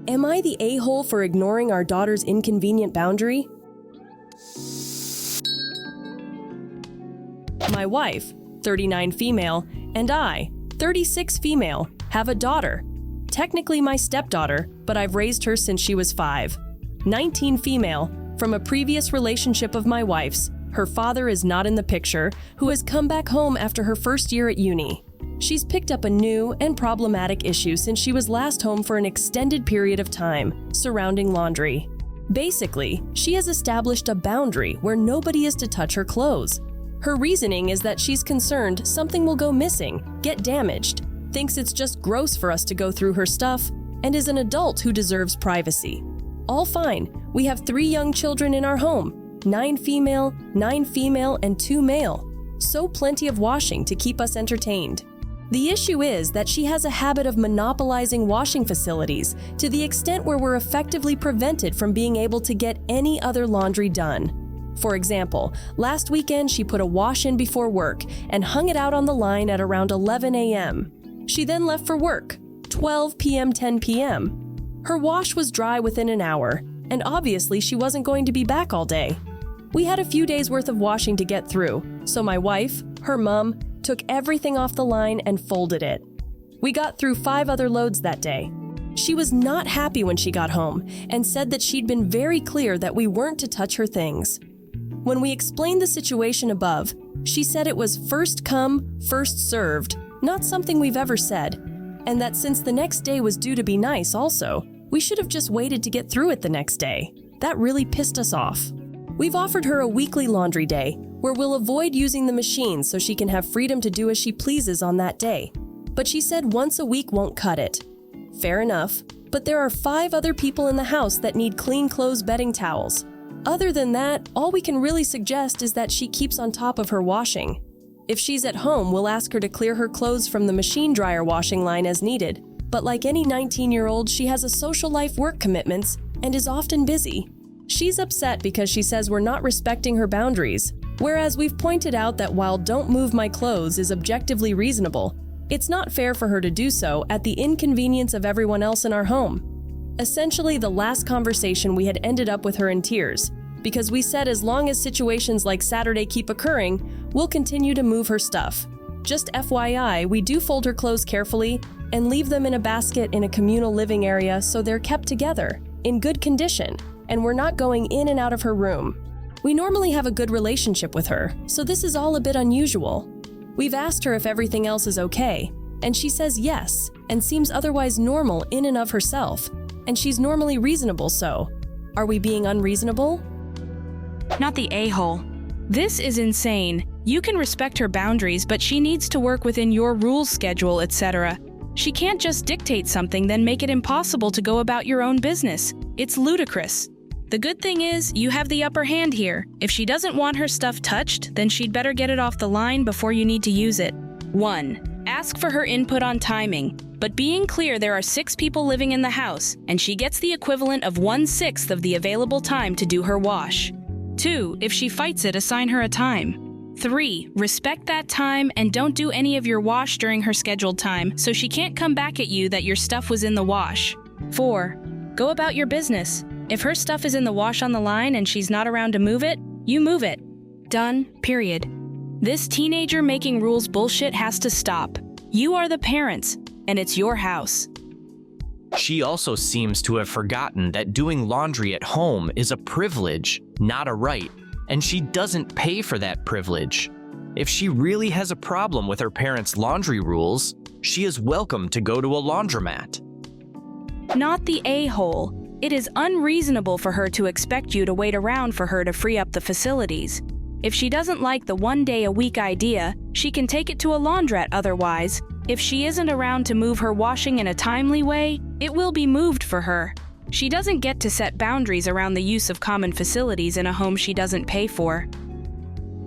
Am I the a-hole for ignoring our daughter's inconvenient boundary? My wife, 39 female, and I, 36 female, have a daughter. Technically my stepdaughter, but I've raised her since she was 5. 19 female, from a previous relationship of my wife's. Her father is not in the picture, who has come back home after her first year at uni. She's picked up a new and problematic issue since she was last home for an extended period of time, surrounding laundry. Basically, she has established a boundary where nobody is to touch her clothes. Her reasoning is that she's concerned something will go missing, get damaged, thinks it's just gross for us to go through her stuff, and is an adult who deserves privacy. All fine, we have 3 young children in our home, 9 female, and 2 male, so plenty of washing to keep us entertained. The issue is that she has a habit of monopolizing washing facilities to the extent where we're effectively prevented from being able to get any other laundry done. For example, last weekend she put a wash in before work and hung it out on the line at around 11 a.m. She then left for work, 12 p.m., 10 p.m. Her wash was dry within an hour, and obviously she wasn't going to be back all day. We had a few days worth of washing to get through, so my wife, her mom, took everything off the line and folded it. We got through 5 other loads that day. She was not happy when she got home and said that she'd been very clear that we weren't to touch her things. When we explained the situation above, she said it was first come, first served, not something we've ever said, and that since the next day was due to be nice also, we should have just waited to get through it the next day. That really pissed us off. We've offered her a weekly laundry day, where we'll avoid using the machine so she can have freedom to do as she pleases on that day. But she said once a week won't cut it. Fair enough, but there are 5 other people in the house that need clean clothes bedding towels. Other than that, all we can really suggest is that she keeps on top of her washing. If she's at home, we'll ask her to clear her clothes from the machine dryer washing line as needed. But like any 19-year-old, she has a social life work commitments and is often busy. She's upset because she says we're not respecting her boundaries, whereas we've pointed out that while "don't move my clothes" is objectively reasonable, it's not fair for her to do so at the inconvenience of everyone else in our home. Essentially, the last conversation we had ended up with her in tears, because we said as long as situations like Saturday keep occurring, we'll continue to move her stuff. Just FYI, we do fold her clothes carefully and leave them in a basket in a communal living area so they're kept together, in good condition, and we're not going in and out of her room. We normally have a good relationship with her, so this is all a bit unusual. We've asked her if everything else is okay, and she says yes, and seems otherwise normal in and of herself, and she's normally reasonable, so are we being unreasonable? Not the a-hole. This is insane. You can respect her boundaries, but she needs to work within your rules, schedule, etc. She can't just dictate something, then make it impossible to go about your own business. It's ludicrous. The good thing is, you have the upper hand here. If she doesn't want her stuff touched, then she'd better get it off the line before you need to use it. 1. Ask for her input on timing, but being clear there are 6 people living in the house, and she gets the equivalent of 1/6 of the available time to do her wash. 2. If she fights it, assign her a time. 3. Respect that time and don't do any of your wash during her scheduled time, so she can't come back at you that your stuff was in the wash. 4. Go about your business. If her stuff is in the wash on the line and she's not around to move it, you move it. Done. Period. This teenager making rules bullshit has to stop. You are the parents, and it's your house. She also seems to have forgotten that doing laundry at home is a privilege, not a right, and she doesn't pay for that privilege. If she really has a problem with her parents' laundry rules, she is welcome to go to a laundromat. Not the a-hole. It is unreasonable for her to expect you to wait around for her to free up the facilities. If she doesn't like the 1-day-a-week idea, she can take it to a laundrette otherwise. If she isn't around to move her washing in a timely way, it will be moved for her. She doesn't get to set boundaries around the use of common facilities in a home she doesn't pay for.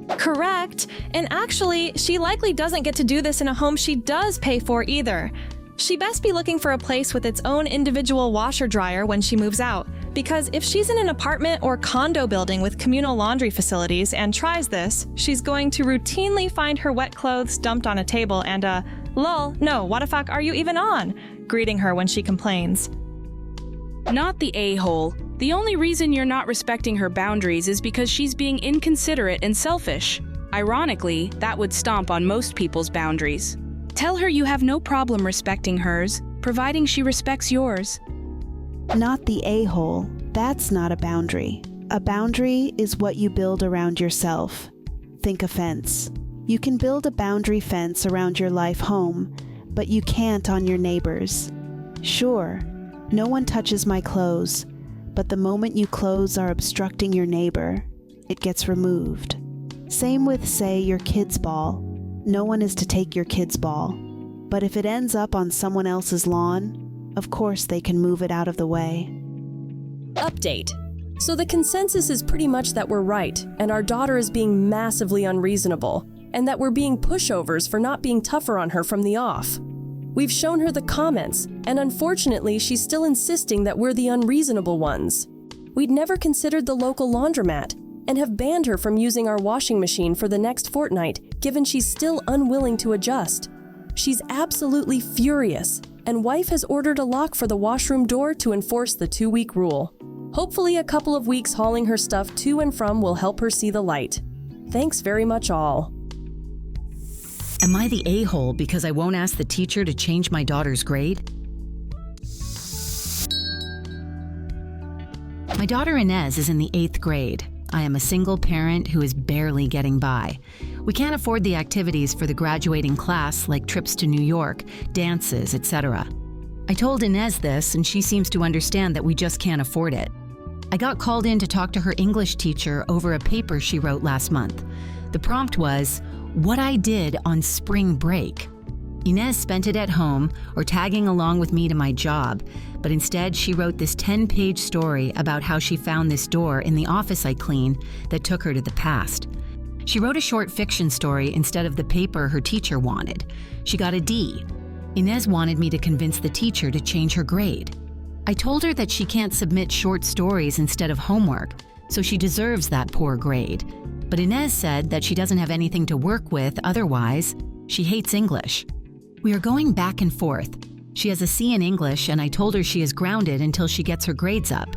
Correct. And actually, she likely doesn't get to do this in a home she does pay for either. She best be looking for a place with its own individual washer-dryer when she moves out, because if she's in an apartment or condo building with communal laundry facilities and tries this, she's going to routinely find her wet clothes dumped on a table and lol, no, what the fuck are you even on? Greeting her when she complains. Not the a-hole. The only reason you're not respecting her boundaries is because she's being inconsiderate and selfish. Ironically, that would stomp on most people's boundaries. Tell her you have no problem respecting hers, providing she respects yours. Not the a-hole. That's not a boundary. A boundary is what you build around yourself. Think a fence. You can build a boundary fence around your life home, but you can't on your neighbors. Sure, no one touches my clothes, but the moment you clothes are obstructing your neighbor, it gets removed. Same with, say, your kid's ball. No one is to take your kid's ball, but if it ends up on someone else's lawn, of course they can move it out of the way. Update. So the consensus is pretty much that we're right, and our daughter is being massively unreasonable, and that we're being pushovers for not being tougher on her from the off. We've shown her the comments, and unfortunately she's still insisting that we're the unreasonable ones. We'd never considered the local laundromat, and have banned her from using our washing machine for the next fortnight, given she's still unwilling to adjust. She's absolutely furious, and wife has ordered a lock for the washroom door to enforce the 2-week rule. Hopefully a couple of weeks hauling her stuff to and from will help her see the light. Thanks very much all. Am I the a-hole because I won't ask the teacher to change my daughter's grade? My daughter Inez is in the 8th grade. I am a single parent who is barely getting by. We can't afford the activities for the graduating class like trips to New York, dances, etc. I told Inez this and she seems to understand that we just can't afford it. I got called in to talk to her English teacher over a paper she wrote last month. The prompt was, "What I did on spring break." Inez spent it at home or tagging along with me to my job, but instead she wrote this 10-page story about how she found this door in the office I clean that took her to the past. She wrote a short fiction story instead of the paper her teacher wanted. She got a D. Inez wanted me to convince the teacher to change her grade. I told her that she can't submit short stories instead of homework, so she deserves that poor grade. But Inez said that she doesn't have anything to work with otherwise. She hates English. We are going back and forth. She has a C in English and I told her she is grounded until she gets her grades up.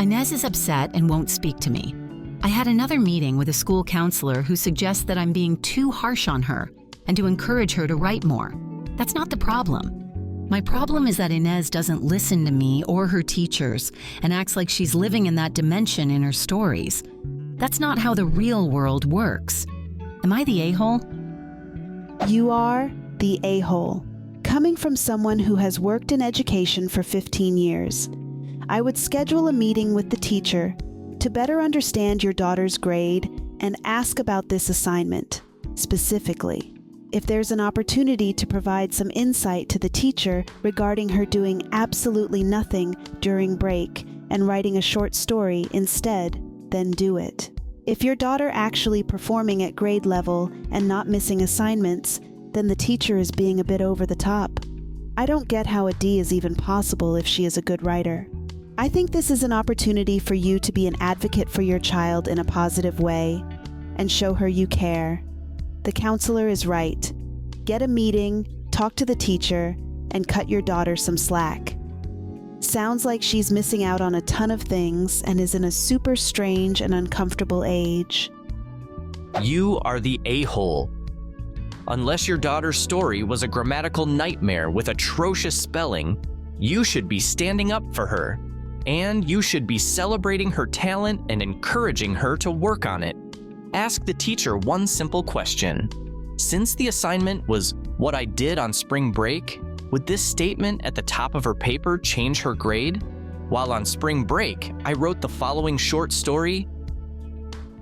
Inez is upset and won't speak to me. I had another meeting with a school counselor who suggests that I'm being too harsh on her and to encourage her to write more. That's not the problem. My problem is that Inez doesn't listen to me or her teachers and acts like she's living in that dimension in her stories. That's not how the real world works. Am I the a-hole? You are the a-hole. Coming from someone who has worked in education for 15 years, I would schedule a meeting with the teacher to better understand your daughter's grade and ask about this assignment, specifically. If there's an opportunity to provide some insight to the teacher regarding her doing absolutely nothing during break and writing a short story instead, then do it. If your daughter actually performing at grade level and not missing assignments, then the teacher is being a bit over the top. I don't get how a D is even possible if she is a good writer. I think this is an opportunity for you to be an advocate for your child in a positive way and show her you care. The counselor is right. Get a meeting, talk to the teacher, and cut your daughter some slack. Sounds like she's missing out on a ton of things and is in a super strange and uncomfortable age. You are the a-hole. Unless your daughter's story was a grammatical nightmare with atrocious spelling, you should be standing up for her. And you should be celebrating her talent and encouraging her to work on it. Ask the teacher one simple question. Since the assignment was what I did on spring break, would this statement at the top of her paper change her grade? While on spring break, I wrote the following short story.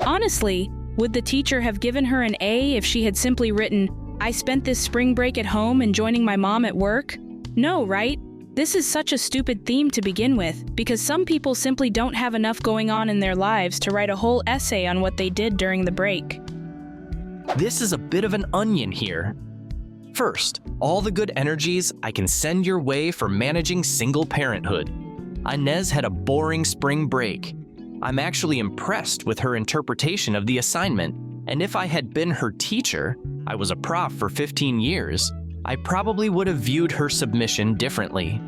Honestly, would the teacher have given her an A if she had simply written, "I spent this spring break at home and joining my mom at work"? No, right? This is such a stupid theme to begin with, because some people simply don't have enough going on in their lives to write a whole essay on what they did during the break. This is a bit of an onion here. First, all the good energies I can send your way for managing single parenthood. Inez had a boring spring break. I'm actually impressed with her interpretation of the assignment, and if I had been her teacher, I was a prof for 15 years, I probably would have viewed her submission differently.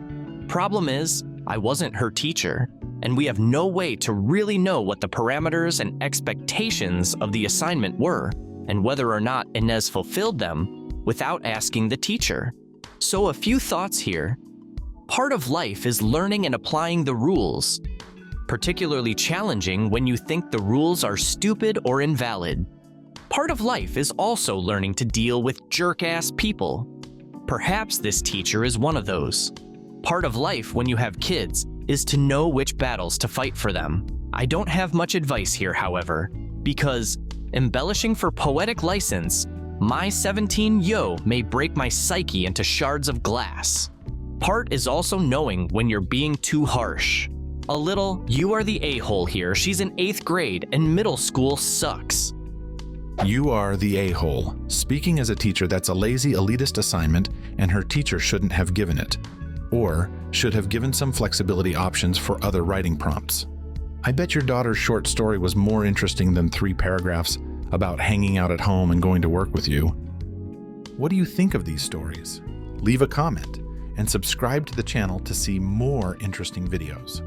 Problem is, I wasn't her teacher, and we have no way to really know what the parameters and expectations of the assignment were, and whether or not Inez fulfilled them without asking the teacher. So a few thoughts here. Part of life is learning and applying the rules, particularly challenging when you think the rules are stupid or invalid. Part of life is also learning to deal with jerk-ass people. Perhaps this teacher is one of those. Part of life when you have kids is to know which battles to fight for them. I don't have much advice here, however, because, embellishing for poetic license, my 17-yo may break my psyche into shards of glass. Part is also knowing when you're being too harsh. A little, you are the a-hole here, she's in 8th grade and middle school sucks. You are the a-hole. Speaking as a teacher, that's a lazy, elitist assignment, and her teacher shouldn't have given it. Or should have given some flexibility options for other writing prompts. I bet your daughter's short story was more interesting than 3 paragraphs about hanging out at home and going to work with you. What do you think of these stories? Leave a comment and subscribe to the channel to see more interesting videos.